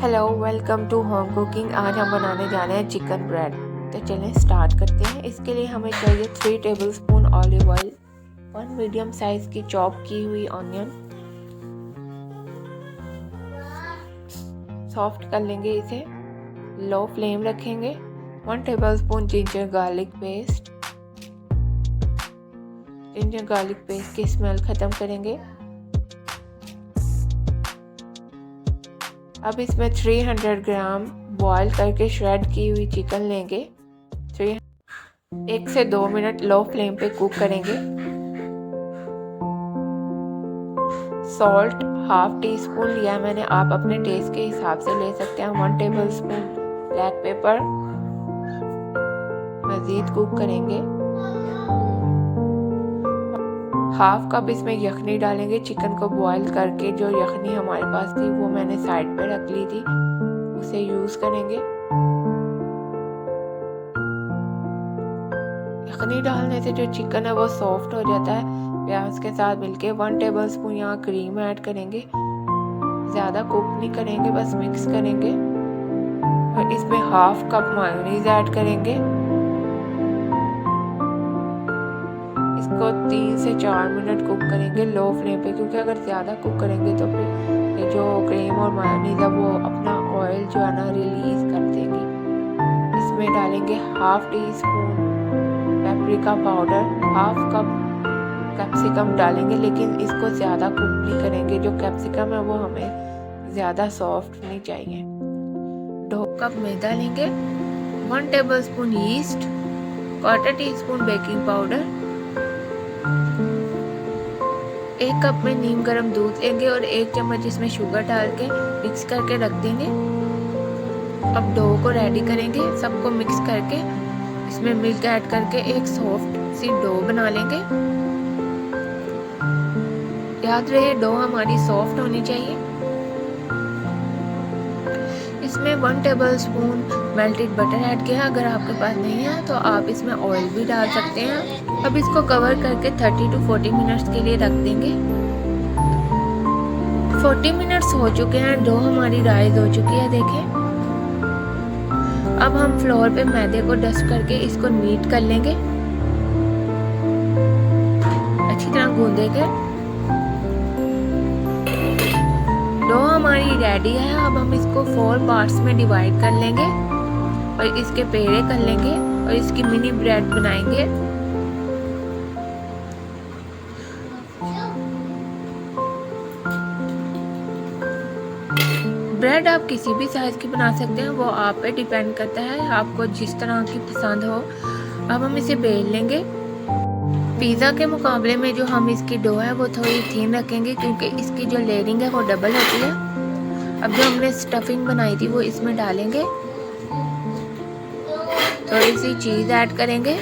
Hello, welcome to home cooking. आज हम बनाने जा रहे हैं चिकन ब्रेड। तो चलें स्टार्ट करते हैं। इसके लिए हमें चाहिए 3 tablespoon olive oil, 1 medium size की चॉप की हुई ऑनियन। सॉफ्ट कर लेंगे इसे, लो फ्लेम रखेंगे। 1 tablespoon ginger garlic paste. Ginger garlic paste की स्मेल ख़त्म करेंगे। अब इसमें 300 ग्राम बॉईल करके श्रेड की हुई चिकन लेंगे। 1 से 2 मिनट लो फ्लेम पे कुक करेंगे। सॉल्ट हाफ टी स्पून लिया मैंने, आप अपने टेस्ट के हिसाब से ले सकते हैं। 1 टेबल स्पून ब्लैक पेपर। मज़ीद कुक करेंगे। हाफ कप इसमें यखनी डालेंगे। चिकन को बॉईल करके जो यखनी हमारे पास थी वो मैंने साइड पे रख ली थी, उसे यूज़ करेंगे। यखनी डालने से जो चिकन है वो सॉफ्ट हो जाता है। प्याज के साथ मिलके 1 टेबलस्पून यहाँ क्रीम ऐड करेंगे। ज़्यादा कुक नहीं करेंगे, बस मिक्स करेंगे। और इसमें हाफ कप मायोनीज ऐड करेंगे। इसको 3 से 4 मिनट कुक करेंगे लो फ्लेम पे, क्योंकि अगर ज़्यादा कुक करेंगे तो फिर ये जो क्रीम और मायोनीज है वो अपना ऑयल जो है ना रिलीज़ कर देंगी। इसमें डालेंगे half tea spoon paprika powder, half cup capsicum डालेंगे, लेकिन इसको ज़्यादा कुक नहीं करेंगे। जो कैप्सिकम है वो हमें ज़्यादा सॉफ्ट नहीं चाहिए। 2 कप मैदा लेंगे। 1 tablespoon yeast, 1/4 teaspoon baking powder, 1 cup में नीम गर्म दूध लेंगे और 1 चम्मच इसमें शुगर डाल के मिक्स करके रख देंगे। अब डो को रेडी करेंगे। सबको मिक्स करके इसमें मिल्क ऐड करके एक सॉफ्ट सी डो बना लेंगे। याद रहे डो हमारी सॉफ्ट होनी चाहिए। इसमें 1 टेबलस्पून मेल्टेड बटर ऐड किया। अगर आपके पास नहीं है तो आप इसमें ऑयल भी डाल सकते हैं। अब इसको कवर करके 30 to 40 मिनट्स के लिए रख देंगे। 40 मिनट्स हो चुके हैं, डो हमारी राइज हो चुकी है, देखें। अब हम फ्लोर पे मैदे को डस्ट करके इसको नीट कर लेंगे, अच्छी तरह गूंदेंगे। डो हमारी रेडी है। अब हम इसको 4 पार्ट्स में डिवाइड कर लेंगे और इसके पेड़े कर लेंगे और इसकी मिनी ब्रेड बनाएंगे। ब्रेड आप किसी भी साइज की बना सकते हैं, वो आप पे डिपेंड करता है, आपको जिस तरह की पसंद हो। अब हम इसे बेल लेंगे। पिज़्ज़ा के मुकाबले में जो हम इसकी डो है वो थोड़ी थिन रखेंगे, क्योंकि इसकी जो लेयरिंग है वो डबल होती है। अब जो हमने स्टफिंग बनाई थी वो इसमें डालेंगे। थोड़ी सी चीज़ ऐड करेंगे।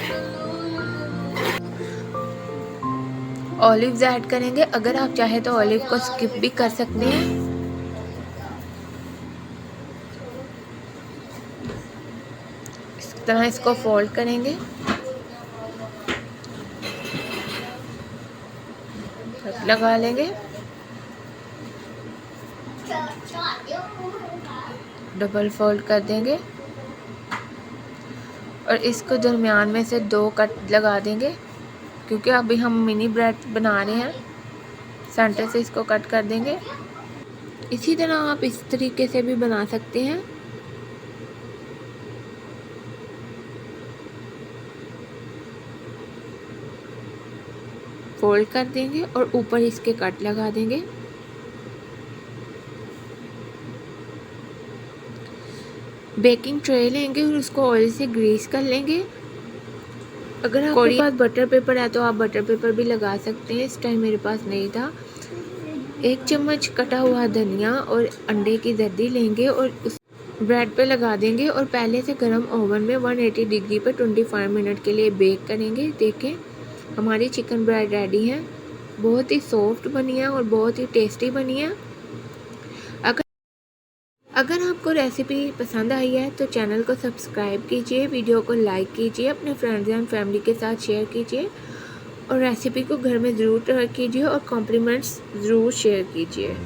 ऑलिव्स ऐड करेंगे। अगर आप चाहे तो ऑलिव को स्किप भी कर सकते हैं। इस तरह इसको फोल्ड करेंगे, लगा लेंगे, डबल फोल्ड कर देंगे और इसको दरमियान में से 2 कट लगा देंगे, क्योंकि अभी हम मिनी ब्रेड बना रहे हैं। सेंटर से इसको कट कर देंगे। इसी तरह आप इस तरीके से भी बना सकते हैं। फोल्ड कर देंगे और ऊपर इसके कट लगा देंगे। बेकिंग ट्रे लेंगे और उसको ऑयल से ग्रीस कर लेंगे। अगर आपके पास बटर पेपर है तो आप बटर पेपर भी लगा सकते हैं। इस टाइम मेरे पास नहीं था। 1 चम्मच कटा हुआ धनिया और अंडे की जर्दी लेंगे और उस ब्रेड पे लगा देंगे और पहले से गर्म ओवन में 180 डिग्री पर 25 मिनट के लिए बेक करेंगे। देखें हमारी चिकन ब्रेड रेडी है। बहुत ही सॉफ्ट बनी है और बहुत ही टेस्टी बनी है। अगर आपको रेसिपी पसंद आई है तो चैनल को सब्सक्राइब कीजिए, वीडियो को लाइक कीजिए, अपने फ्रेंड्स एंड फैमिली के साथ शेयर कीजिए और रेसिपी को घर में ज़रूर ट्राई कीजिए और कॉम्प्लीमेंट्स ज़रूर शेयर कीजिए।